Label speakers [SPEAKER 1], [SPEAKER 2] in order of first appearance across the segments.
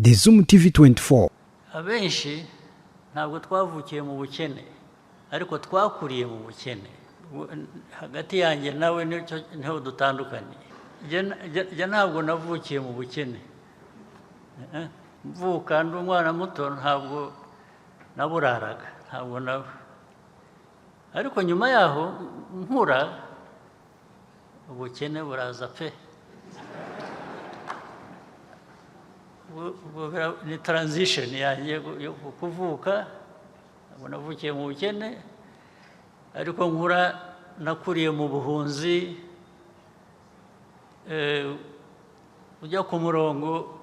[SPEAKER 1] The Zoom TV 24.
[SPEAKER 2] Abenshi ntabwo twavukiye mu bukene ariko twakuriye mu bukene. Hagati yanjye nawe niho dutandukanye. Je ntabwo navukiye mu bukene. Mvuka ndi umwana muto ntabwo naburaraga, ntabwo ariko nyuma yaho nkura ubukene buraza pe. Ni transition yanjye yo kuvuka, navukiye mu bukene ariko nkura nakuriye mu buhunzi, ujya ku murongo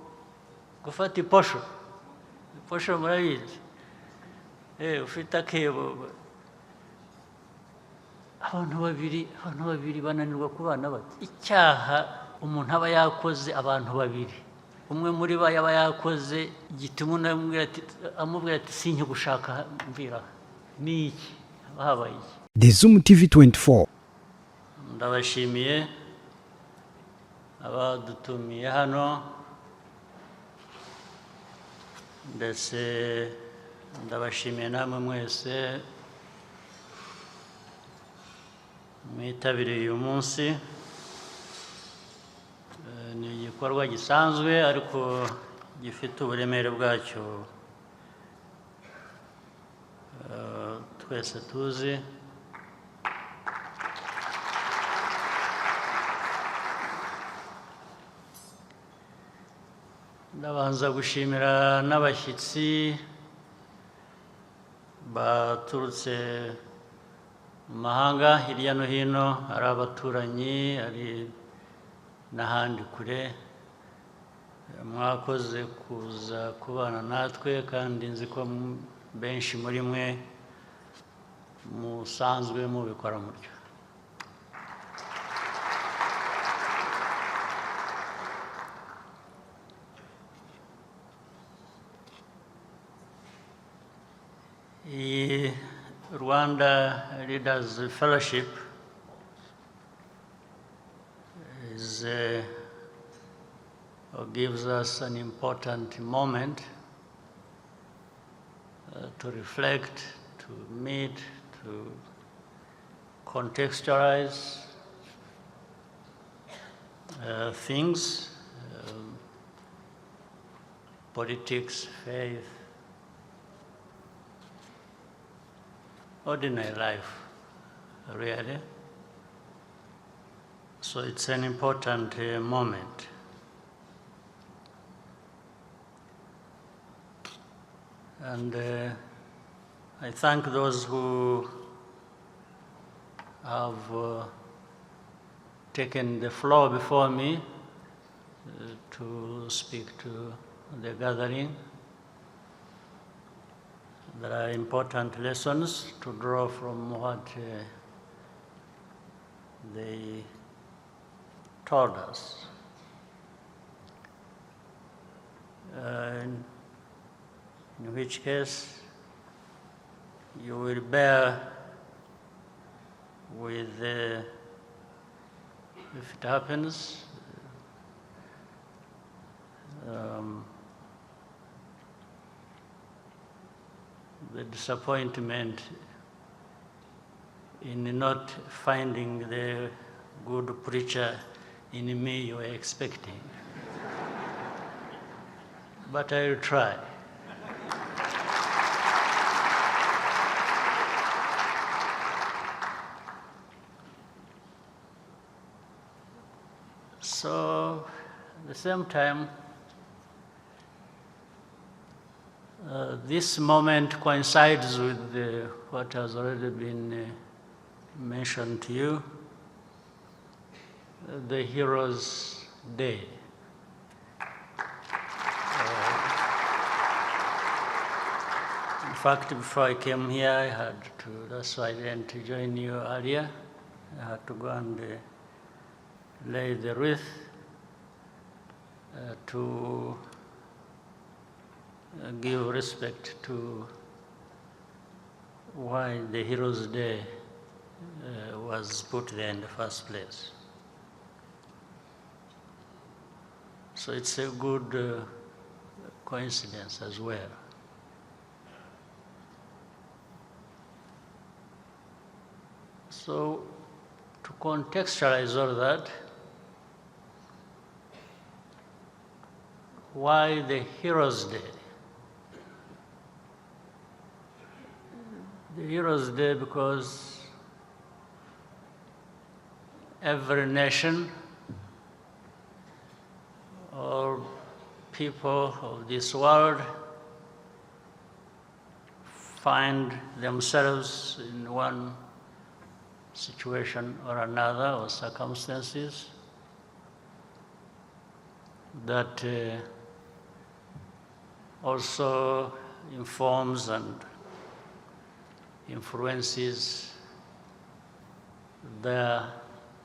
[SPEAKER 2] gufata iposho murabizi, ufite akebo, abantu babiri bananirwa kubana bati icyaha umuntu aba yakoze abantu babiri, umwe muri bo yaba yakoze gituma amubwira ati sinkigushaka mvira ni iki habaye iki.
[SPEAKER 1] The Zoom TV 24.
[SPEAKER 2] Ndabashimiye abadutumiye hano, ndetse ndabashimiye namwe mwese mwitabiriye uyu munsi. Ni igikorwa gisanzwe ariko gifite uburemere bwacyo twese tuzi. Ndabanza gushimira n'abashyitsi baturutse mu mahanga hirya no hino, ari abaturanyi, ari n'ahandi kure. Mwakoze kuza kubana natwe kandi nzi ko benshi muri mwe musanzwe mubikora mutyo. Rwanda Leaders Fellowship gives us an important moment to reflect, to meet, to contextualize things, politics, faith, ordinary life, really. So it's an important moment. And I thank those who have taken the floor before me to speak to the gathering. There are important lessons to draw from what they told us. In which case, you will bear with, if it happens, the disappointment in not finding the good preacher in me you were expecting. But I will try. So, at the same time, this moment coincides with what has already been mentioned to you, the Heroes' Day. In fact, before I came here, I had to, that's why I didn't join you earlier. I had to go and lay the wreath to give respect to why the Heroes' Day was put there in the first place. So it's a good coincidence as well. So, to contextualize all that, why the Heroes' Day? The Heroes' Day because every nation or people of this world find themselves in one situation or another, or circumstances that also informs and influences their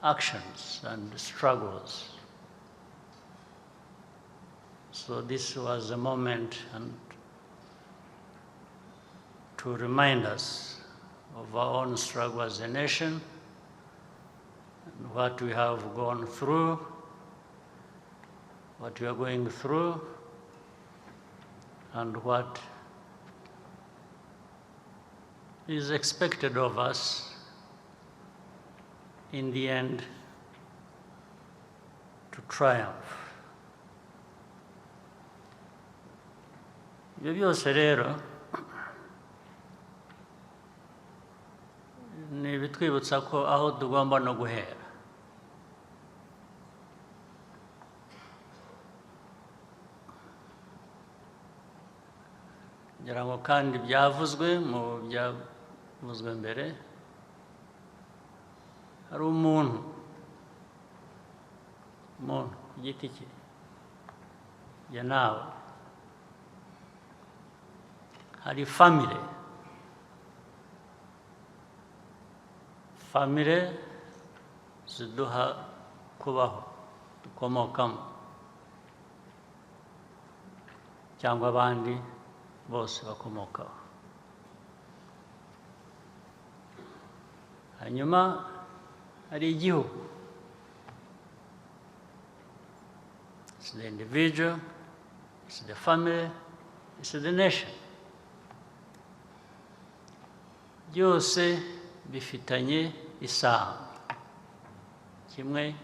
[SPEAKER 2] actions and struggles. So this was a moment and to remind us of our own struggle as a nation, and what we have gone through, what we are going through, and what is expected of us in the end to triumph. Ibyo byose rero ni ibitwibutsa ko aho tugomba no guhera. Ngira ngo kandi byavuzwe mu byavuzwe mbere, hari umuntu ku giti cye, ya nawe, hari family ziduha kubaho, dukomokamo, cyangwa abandi bose bakomokaho. Hanyuma hari igihugu. It's the individual, it's the family, it's the nation. Byose bifitanye isano, kimwe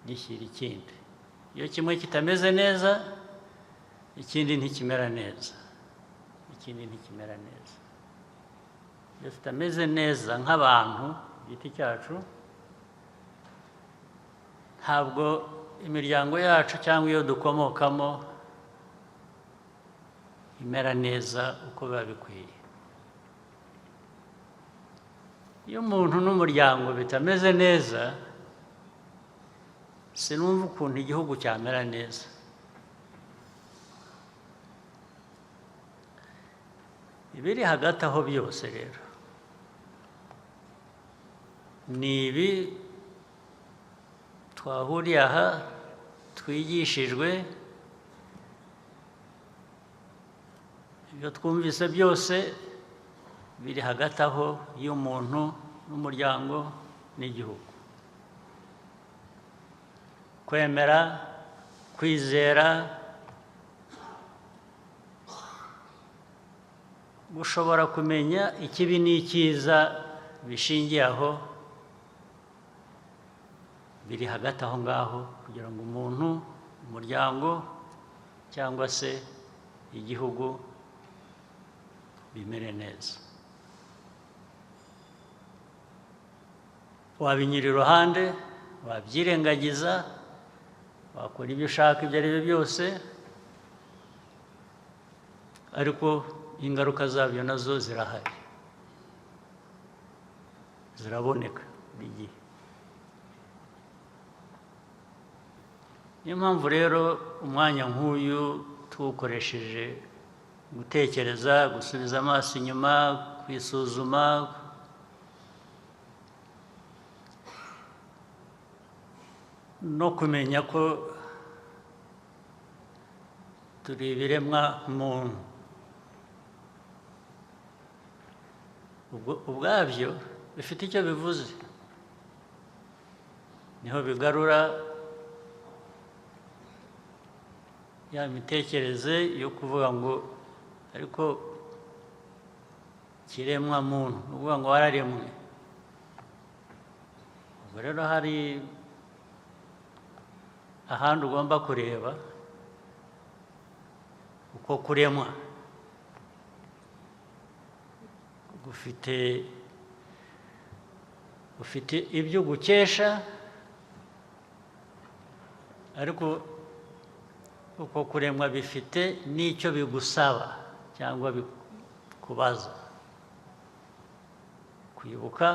[SPEAKER 2] gishyira ikindi. Iyo kimwe kitameze neza, ikindi ntikimera neza, ikindi ntikimera neza. Iyo tutameze neza nk'abantu giti cyacu, ntabwo imiryango yacu cyangwa iyo dukomokamo imera neza uko biba bikwiye. Iyo umuntu n'umuryango bitameze neza, sinumva ukuntu igihugu cyamera neza. Ibiri hagati aho byose rero ni ibi twahuriye aha, twigishijwe, ibyo twumvise byose biri hagati aho y'umuntu n'umuryango n'igihugu. Kwemera, kwizera, gushobora kumenya ikibi n'icyiza bishingiye aho, biri hagati aho ngaho, kugira ngo umuntu, umuryango cyangwa se igihugu bimere neza. Wabinyura iruhande, wabyirengagiza, wakora ibyo ushaka ibyo ari byo byose, ariko ingaruka zabyo nazo zirahari, ziraboneka buri gihe. Niyo mpamvu rero umwanya nk'uyu tuwukoresheje gutekereza, gusubiza amaso inyuma, kwisuzuma, no kumenya ko turi ibiremwa muntu. Ubwabyo bifite icyo bivuze, niho bigarura ya mitekerereze yo kuvuga ngo ariko kiremwa muntu uvuga ngo wararemwe. Ubwo rero hari ahandi ugomba kureba uko kuremwa ufite ibyo gukesha, ariko uko kuremwa bifite n'icyo bigusaba cyangwa bikubaza kwibuka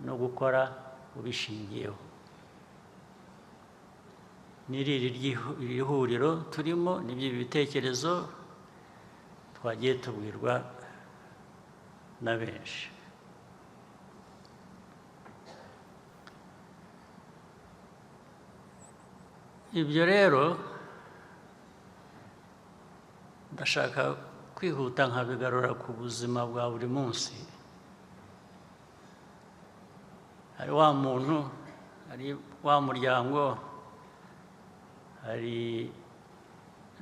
[SPEAKER 2] no gukora ubishingiyeho. N'iri huriro turimo n'ibyo bitekerezo twagiye tubwirwa na benshi. Ibyo rero ndashaka kwihuta nkabigarura ku buzima bwa buri munsi. Hari wa muntu, hari wa muryango, hari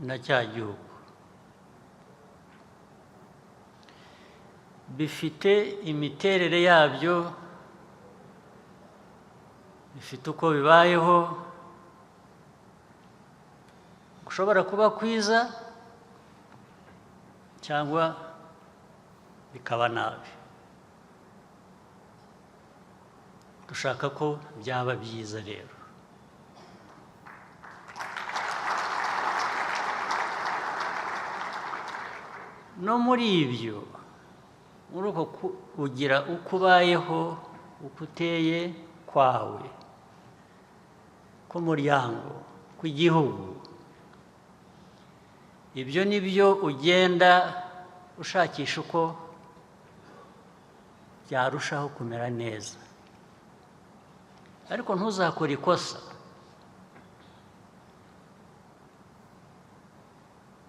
[SPEAKER 2] na cya gihugu. Bifite imiterere yabyo, bifite uko bibayeho, gushobora kuba kwiza cyangwa bikaba nabi. Dushaka ko byaba byiza rero. No muri ibyo, muri uko kugira uko ubayeho, uko uteye kwawe, k'umuryango, kw'igihugu, ibyo ni byo ugenda ushakisha uko byarushaho kumera neza. Ariko ntuzakore ikosa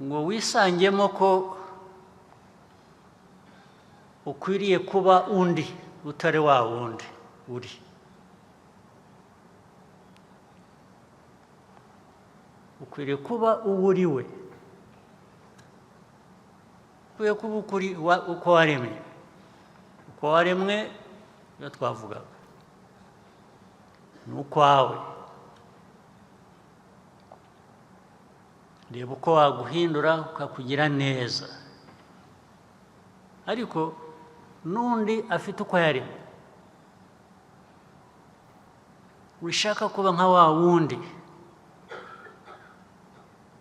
[SPEAKER 2] ngo wisangemo ko ukwiriye kuba undi utari wa wundi uri. Ukwiriye kuba uwo uri we. Ukwiye kuba ukuri uko waremwe. Uko waremwe iyo twavugaga ni ukwawe. Reba uko waguhindura ukakugira neza. Ariko n'undi afite uko yaremwe. Wishaka kuba nka wa wundi.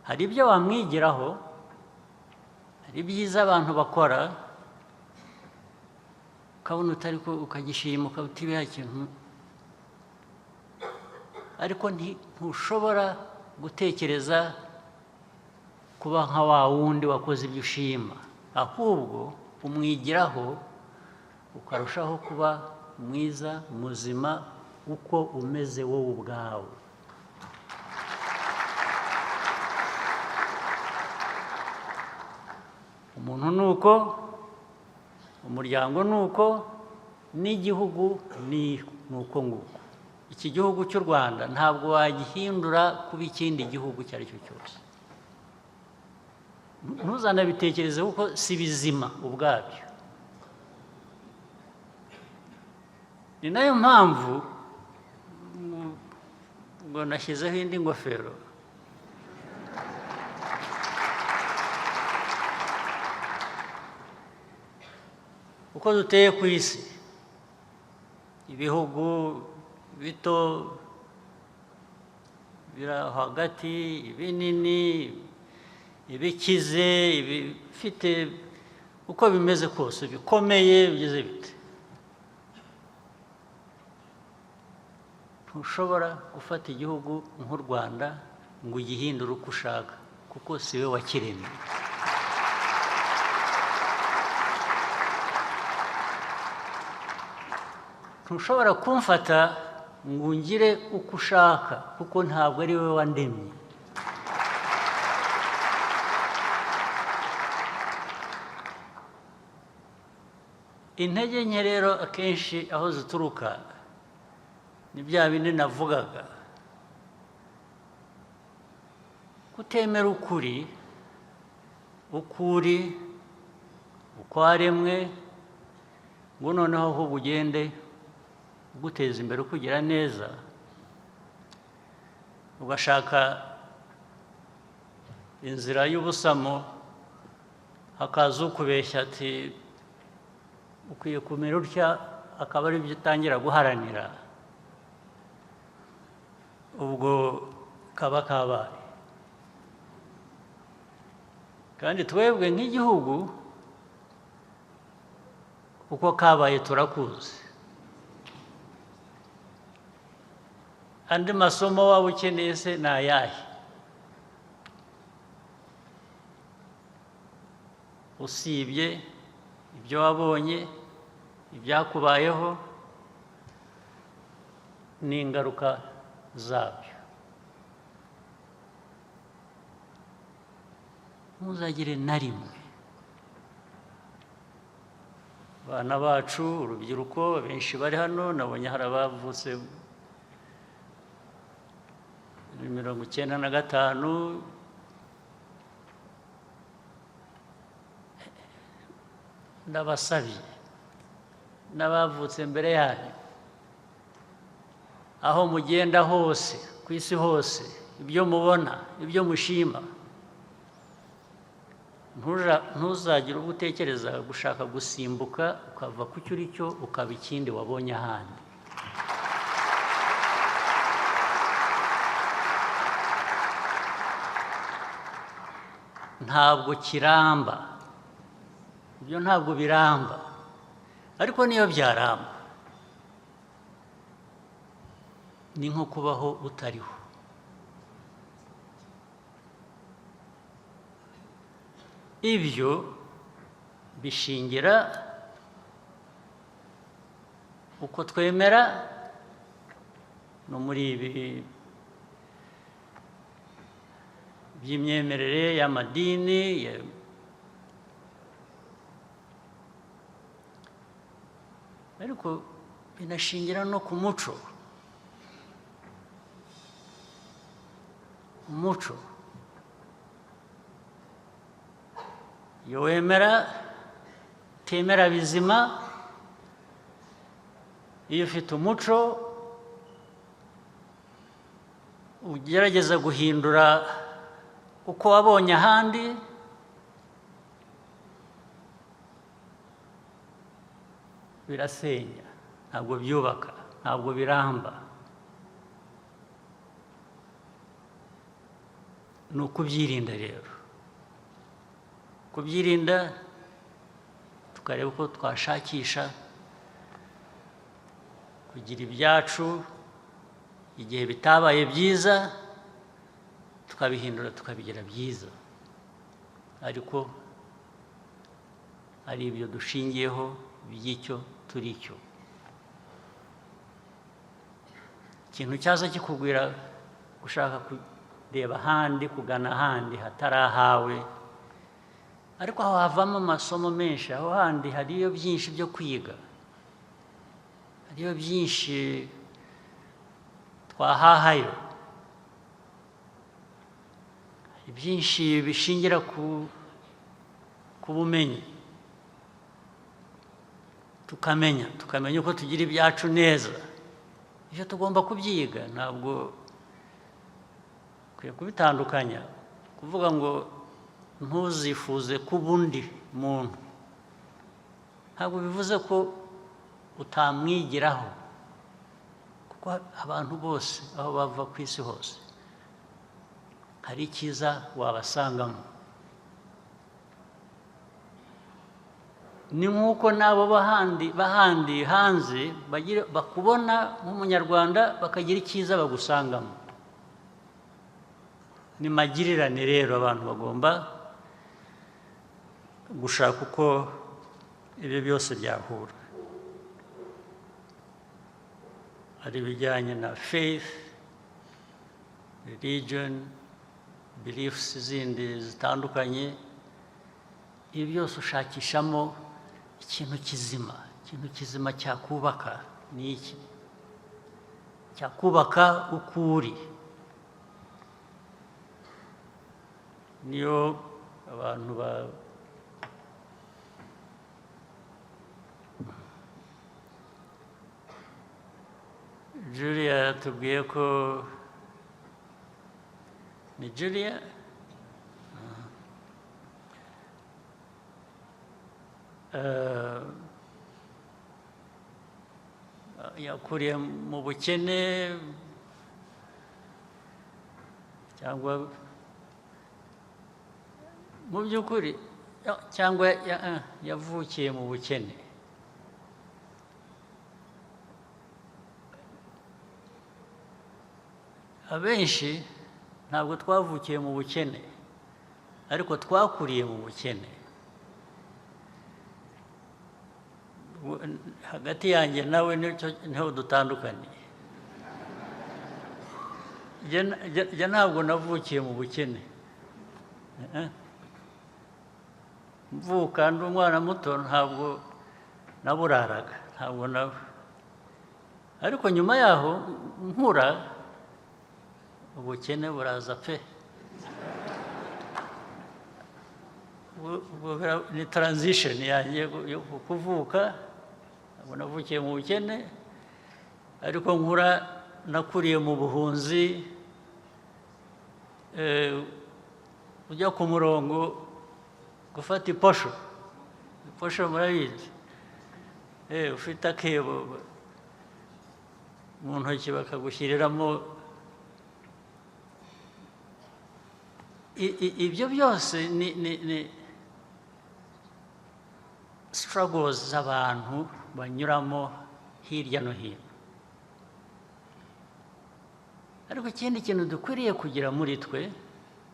[SPEAKER 2] Hari ibyo wamwigiraho, hari ibyiza abantu bakora, ukabona utari ko ukagishima ukabutibiha ikintu, ariko ntushobora gutekereza kuba nka wa wundi wakoze ibyo ushima, ahubwo umwigiraho ukarushaho kuba mwiza, muzima, uko umeze wowe ubwawe. Umuntu ni uko, umuryango ni uko, n'igihugu ni uko nguko. Iki gihugu cy'u Rwanda ntabwo wagihindura kuba ikindi gihugu icyo ari cyo cyose. Ntuzanabitekereze kuko si bizima ubwabyo. Ni nayo mpamvu ngo nashyizeho indi ngofero. Uko duteye ku isi, ibihugu bito biri hagati, ibinini, ibikize, ibifite uko bimeze kose, bikomeye, bigeze bite. Ntushobora gufata igihugu nk'u Rwanda ngo ugihindure uko ushaka, kuko si we wakiremye. Ntushobora kumfata ngo ungire uko ushaka, kuko ntabwo ari we wandemye. Intege nke rero akenshi aho zituruka ni bya bindi navugaga. kutemera ukuri uko waremwe ngo noneho ahubwo ugende uguteza imbere ukugira neza, ugashaka inzira y'ubusamo, hakaza ukubeshya ati ukwiye kumera utya, akaba ari byo utangira guharanira, ubwo kaba kabaye. Kandi twebwe nk'igihugu uko kabaye turakuzi. Andi masomo waba ukeneye se ni ayahe? Usibye ibyo wabonye, ibyakubayeho n'ingaruka zabyo. Ntuzagire na rimwe abana bacu, urubyiruko benshi bari hano, nabonye hari abavutse muri 1995, ndabasabye n'abavutse mbere yanyu, aho mugenda hose ku isi hose, ibyo mubona, ibyo mushima, ntuzagire ubwo utekereza gushaka gusimbuka ukava ku cyo uri cyo ukaba ikindi wabonye ahandi. Ntabwo kiramba, ibyo ntabwo biramba, ariko niyo byaramba ni nko kubaho utariho. Ibyo bishingira uko twemera no muri ibi by'imyemerere y'amadini, ariko binashingira no ku muco. Umuco iyo wemera utemera bizima, iyo ufite umuco ugerageza guhindura uko wabonye ahandi, birasenya, ntabwo byubaka, ntabwo biramba. Ni ukubyirinda rero, kubyirinda tukareba uko twashakisha kugira ibyacu igihe bitabaye byiza, tukabihindura tukabigira byiza, ariko ari ibyo dushingiyeho by'icyo turi cyo. Ikintu cyaza kikubwira gushaka kureba ahandi, kugana ahandi hatari ahawe, ariko aho havamo amasomo menshi, aho handi hariyo byinshi byo kwiga, hariyo byinshi twahahayo, byinshi bishingira ku bumenyi, tukamenya uko tugira ibyacu neza. Ibyo tugomba kubyiga, ntabwo ukwiye kubitandukanya. Kuvuga ngo ntuzifuze kuba undi muntu, ntabwo bivuze ko utamwigiraho, kuko abantu bose aho bava ku isi hose hari icyiza wabasangamo. Ni nk'uko n'abo bahandi hanze bakubona nk'umunyarwanda bakagira icyiza bagusangamo. Ni magirirane rero, abantu bagomba gushaka uko ibyo byose byahura. Hari ibijyanye na faith, religion, beliefs zindi zitandukanye, ibi byose ushakishamo ikintu kizima cyakubaka. Ni iki cyakubaka uko uri. niyo abantu Julia yatubwiye ko ni Julia yakuriye mu bukene cyangwa mu by'ukuri cyangwa yavukiye mu bukene. Abenshi ntabwo twavukiye mu bukene ariko twakuriye mu bukene. Hagati yanjye nawe niho dutandukaniye. Jye ntabwo navukiye mu bukene, mvuka ndi umwana muto ntabwo naburaraga, ntabwo ariko nyuma yaho nkura ubukene buraza pe. Ni transition yanjye yo kuvuka, ntabwo navukiye mu bukene ariko nkura nakuriye mu buhunzi. Ujya ku murongo gufata iposho murabizi, ufite akebo mu ntoki bakagushyiriramo. Ibyo byose ni struggles z'abantu banyuramo hirya no hino. Ariko ikindi kintu dukwiriye kugira muri twe,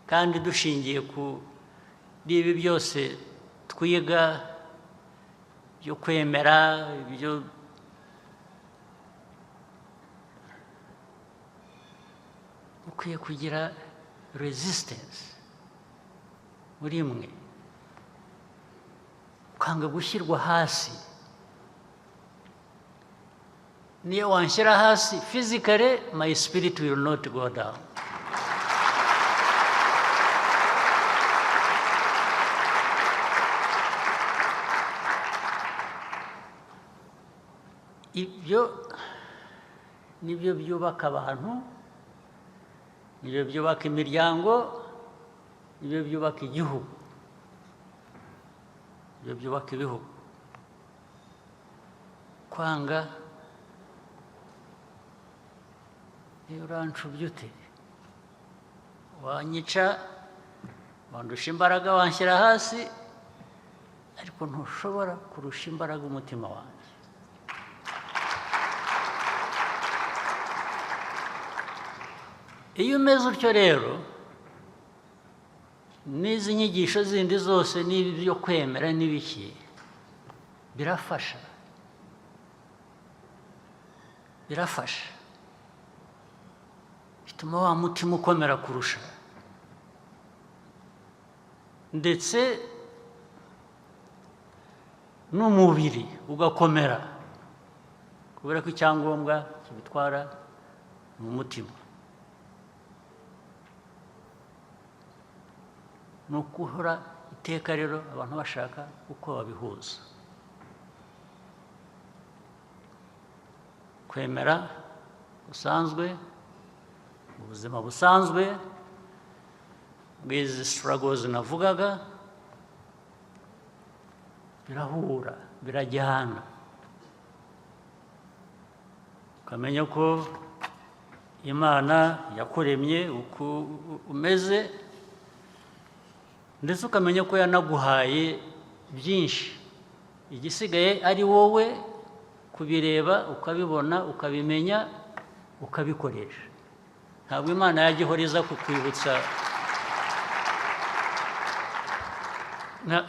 [SPEAKER 2] kandi dushingiye kuri ibi byose twiga byo kwemera, ibyo ukwiye kugira resistance muri mwe, ukanga gushyirwa hasi. Niyo wanshyira hasi physically, my spirit will not go down. Ibyo nibyo byubaka abantu, nibyo byubaka imiryango, nibyo byubaka igihugu, nibyo byubaka ibihugu. Kwanga uranshubye ute, wanyica, wandusha imbaraga, wanshyira hasi, ariko ntushobora kurusha imbaraga umutima wanjye. Iyo umeze utyo rero, n'izi nyigisho zindi zose n'ibi byo kwemera n'ibiki birafasha, bituma wa mutima ukomera kurusha, ndetse n'umubiri ugakomera, kubera ko icyangombwa kibitwara mu mutima. Ni ukuhora iteka rero abantu bashaka uko babihuza. Kwemera busanzwe, ubuzima busanzwe bw'izi struggles navugaga birahura, birajyana. Ukamenya ko Imana yakuremye uko umeze, ndetse ukamenya ko yanaguhaye byinshi, igisigaye ari wowe kubireba, ukabibona, ukabimenya, ukabikoresha. Ntabwo Imana yajya ihora iza kukwibutsa,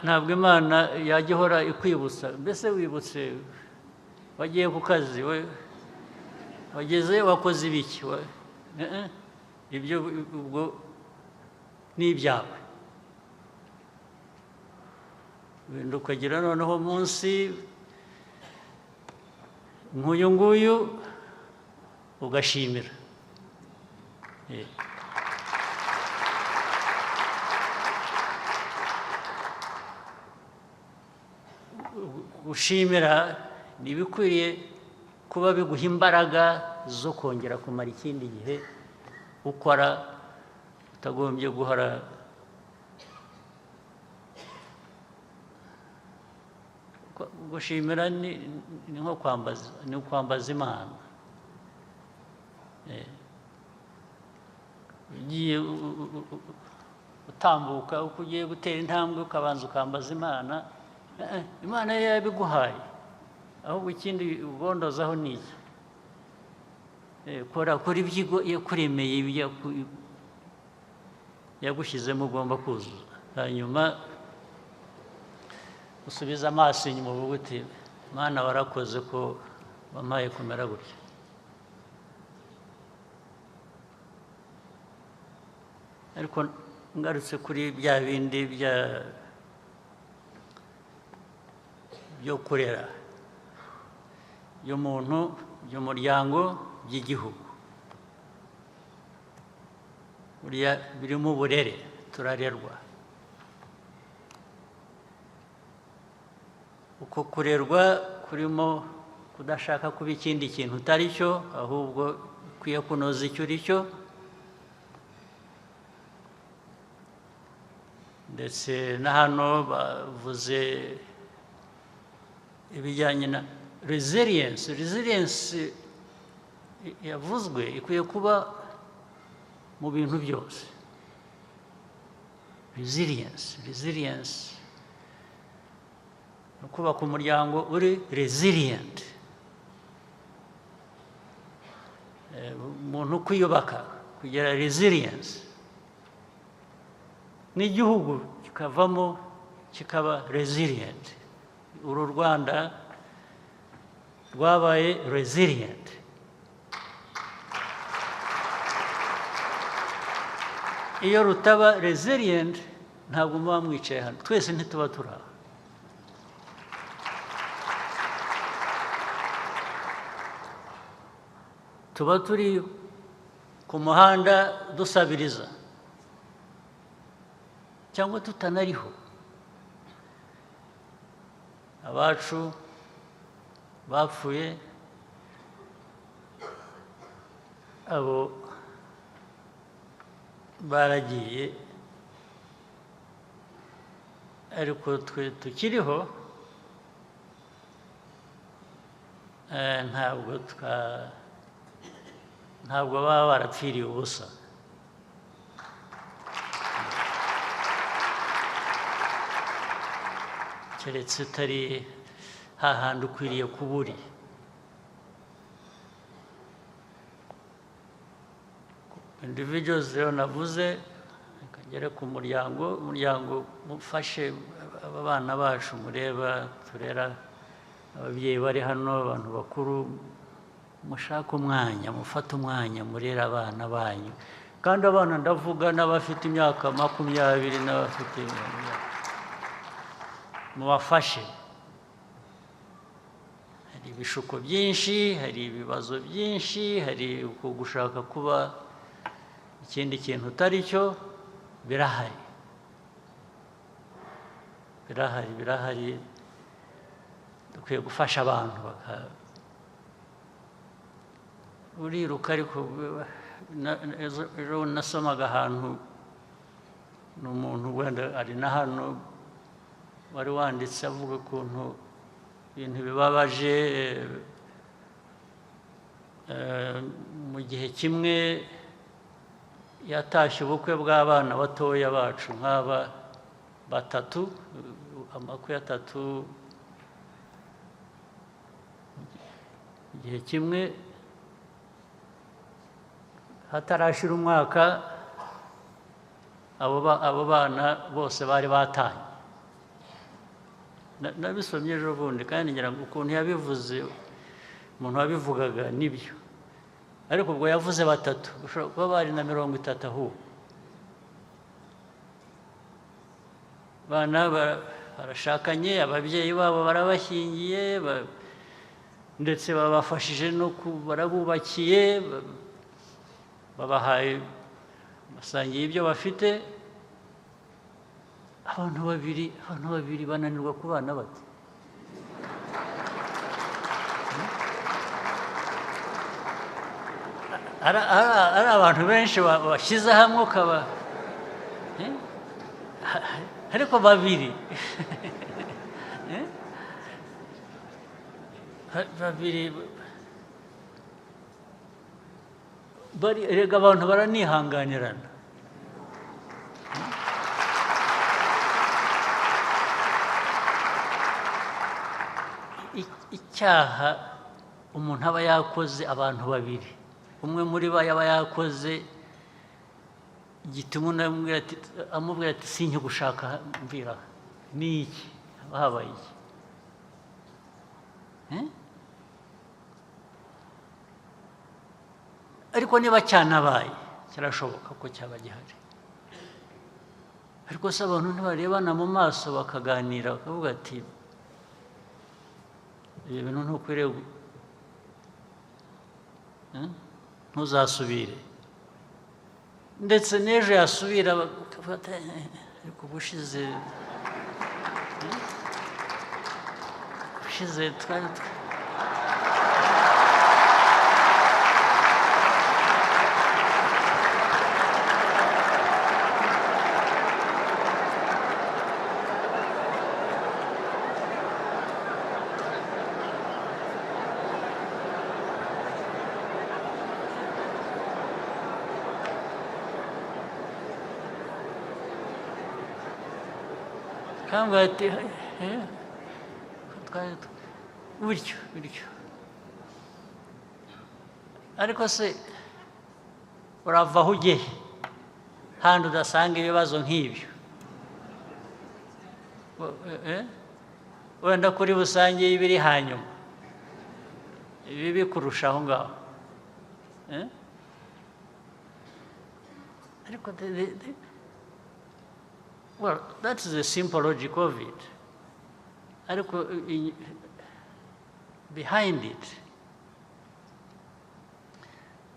[SPEAKER 2] ntabwo Imana yajya ihora ikwibutsa, mbese wibutse wagiye ku kazi, wageze wakoze ibiki, ibyo ubwo ni ibyawe. Wenda ukagira noneho munsi nk'uyu nguyu ugashimira. gushimira ni ibikwiriye kuba biguha imbaraga zo kongera kumara ikindi gihe ukora utagombye guhora gushimira ni nko kwambaza Imana. Ugiye utambuka uko ugiye gutera intambwe ukabanza ukambaza Imana, Imana yo yabiguhaye, ahubwo ikindi ubondozaho ni iki? Kora ibyo yakuremeye, yagushyizemo ugomba kuzuza, hanyuma usubiza amaso inyuma uvuga uti Mana warakoze ko wampaye kumera gutya. Ariko ngarutse kuri bya bindi byo kurera by'umuntu, by'umuryango, by'igihugu, buriya birimo uburere, turarerwa. Uko kurerwa kurimo kudashaka kuba ikindi kintu utari cyo, ahubwo ukwiye kunoza icyo uri cyo. Ndetse na hano bavuze ibijyanye na resilience. Resilience yavuzwe ikwiye kuba mu bintu byose. Resilience no kubaka umuryango uri resilient, umuntu kwiyubaka kugira resilience, n'igihugu kikavamo kikaba resilient. Uru Rwanda rwabaye resilient. Iyo rutaba resilient ntabwo muba mwicaye hano, twese ntituba turi aha. Tuba turi ku muhanda dusabiriza cyangwa tutanariho. Abacu bapfuye, abo baragiye, ariko twe tukiriho ntabwo baba barapfiriye ubusa. Keretse utari hahandi ukwiriye kuba uri. Individuals rero navuze, akagera ku muryango mufashe aba bana bacu mureba turera, ababyeyi bari hano, abantu bakuru, mushake umwanya, mufate umwanya murera abana banyu. Kandi abana ndavuga n'abafite imyaka 20 n'abafite mubafashe. Hari ibishuko byinshi, hari ibibazo byinshi, hari uko gushaka kuba ikindi kintu utari cyo, birahari. Dukwiye gufasha abantu uriruka. Ariko ejo nasomaga ahantu n'umuntu wenda ari na hano wari wanditse avuga ukuntu ibintu bibabaje. Mu gihe kimwe yatashye ubukwe bw'abana batoya bacu nk'aba 3, amakwe 3. Igihe kimwe hatarashira umwaka abo bana bose bari batanye. Nabisomye ejo bundi kandi ngira ngo ukuntu yabivuze, umuntu wabivugaga nibyo. Ariko ubwo yavuze 3, ushobora kuba bari na 30 ahubwo. Bana barashakanye, ababyeyi babo barabashyingiye, ndetse babafashije no barabubakiye, babahaye, basangiye ibyo bafite. Abantu babiri bananirwa kubana bate? ari abantu benshi bashyize hamwe ukaba ariko babiri babiri erega abantu baranihanganirana. Icyaha umuntu aba yakoze abantu babiri, umwe muri bo yaba yakoze gituma amubwira ati sinjye gushaka mvira ni iki, haba habaye iki? Ariko niba cyanabaye kirashoboka ko cyaba gihari, ariko se abantu ntibarebana mu maso bakaganira bakavuga ati ibi bintu ntukwiriye ntuzasubire, ndetse n'ejo yasubira bakafata ariko ubushize twari kambwira ati bityo ariko se urava aho ugeye handi udasanga ibibazo nk'ibyo, wenda kuri busange y'ibiri hanyuma ibibi kurusha aho ngaho, ariko well, that's the simple logic of it. Ariko behind it,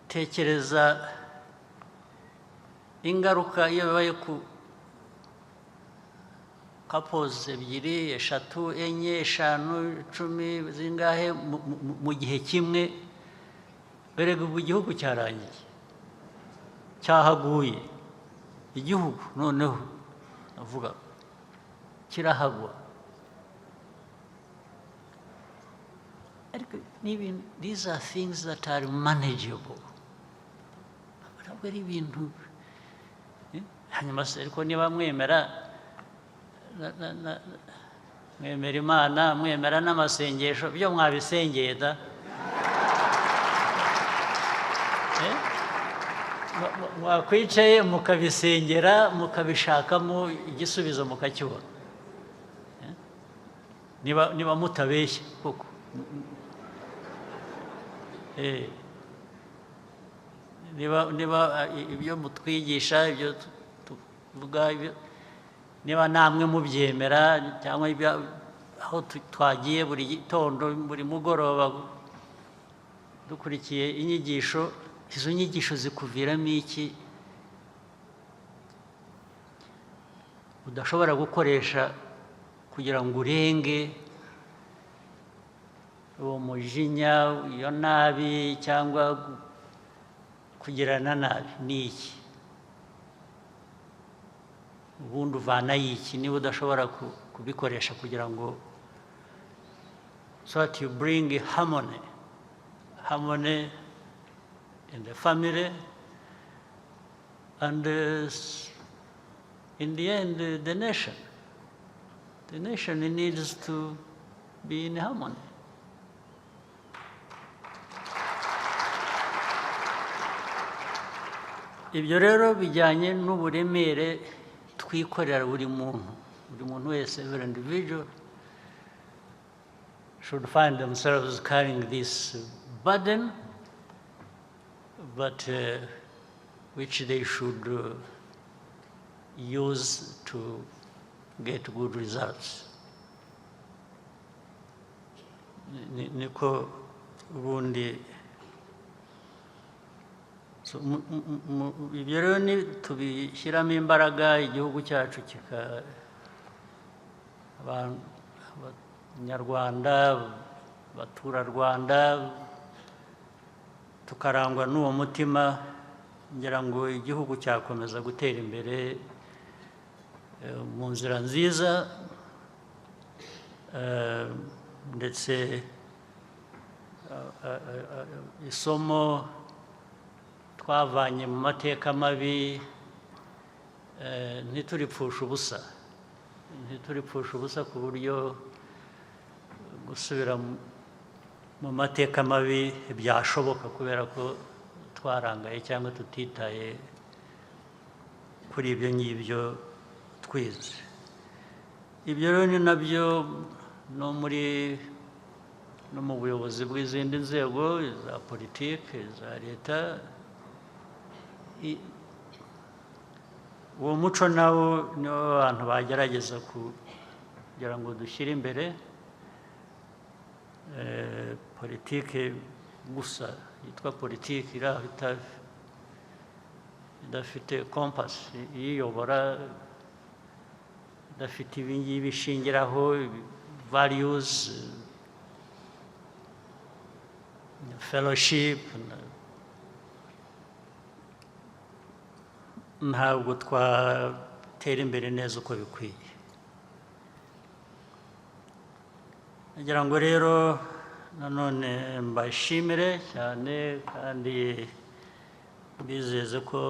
[SPEAKER 2] tekereza ingaruka iyo bibaye ku couples ebyiri, eshatu, enye, eshanu, 10 zingahe mu gihe kimwe, berega ubu igihugu cyarangiye, cyahaguye igihugu, noneho avuga kirahagwa. These are things that are manageable. Ntabwo ari ibintu hanyuma se ariko niba mwemera Imana, mwemera n'amasengesho, byo mwabisengeye da, mwakwicaye mukabisengera mukabishakamo igisubizo mukakibona, niba mutabeshya koko. niba ibyo mutwigisha, ibyo tuvuga, niba namwe mubyemera, cyangwa aho twagiye buri gitondo buri mugoroba dukurikiye inyigisho, izo nyigisho zikuviramo iki udashobora gukoresha kugira ngo urenge uwo mujinya, iyo nabi, cyangwa kugirana nabi? Ni iki? ubundi uvana iki niba udashobora kubikoresha kugira ngo so that you bring harmony in the family, and in the end the nation needs to be in harmony. Ibyo rero bijyanye n'uburemere twikorera buri muntu wese, every individual should find themselves carrying this burden, but which they should use to get good results. Niko ubundi ibyo rero tubishyiramo imbaraga, igihugu cyacu abanyarwanda, abaturarwanda tukarangwa n'uwo mutima ngira ngo igihugu cyakomeza gutera imbere mu nzira nziza ndetse isomo twavanye mu mateka mabi ntituripfushe ubusa ku buryo gusubira mu mateka mabi byashoboka kubera ko twarangaye cyangwa tutitaye kuri ibyo ngibyo twize. Ibyo rero ni nabyo no mu buyobozi bw'izindi nzego za politiki za leta uwo muco nawo niwo abantu bagerageza kugira ngo dushyire imbere politiki gusa yitwa politiki iraho idafite kompasi iyiyobora idafite ibingibi ishingiraho values fellowship ntabwo twatera imbere neza uko bikwiye. Nagira ngo rero nanone mbashimire cyane kandi mbizeze ko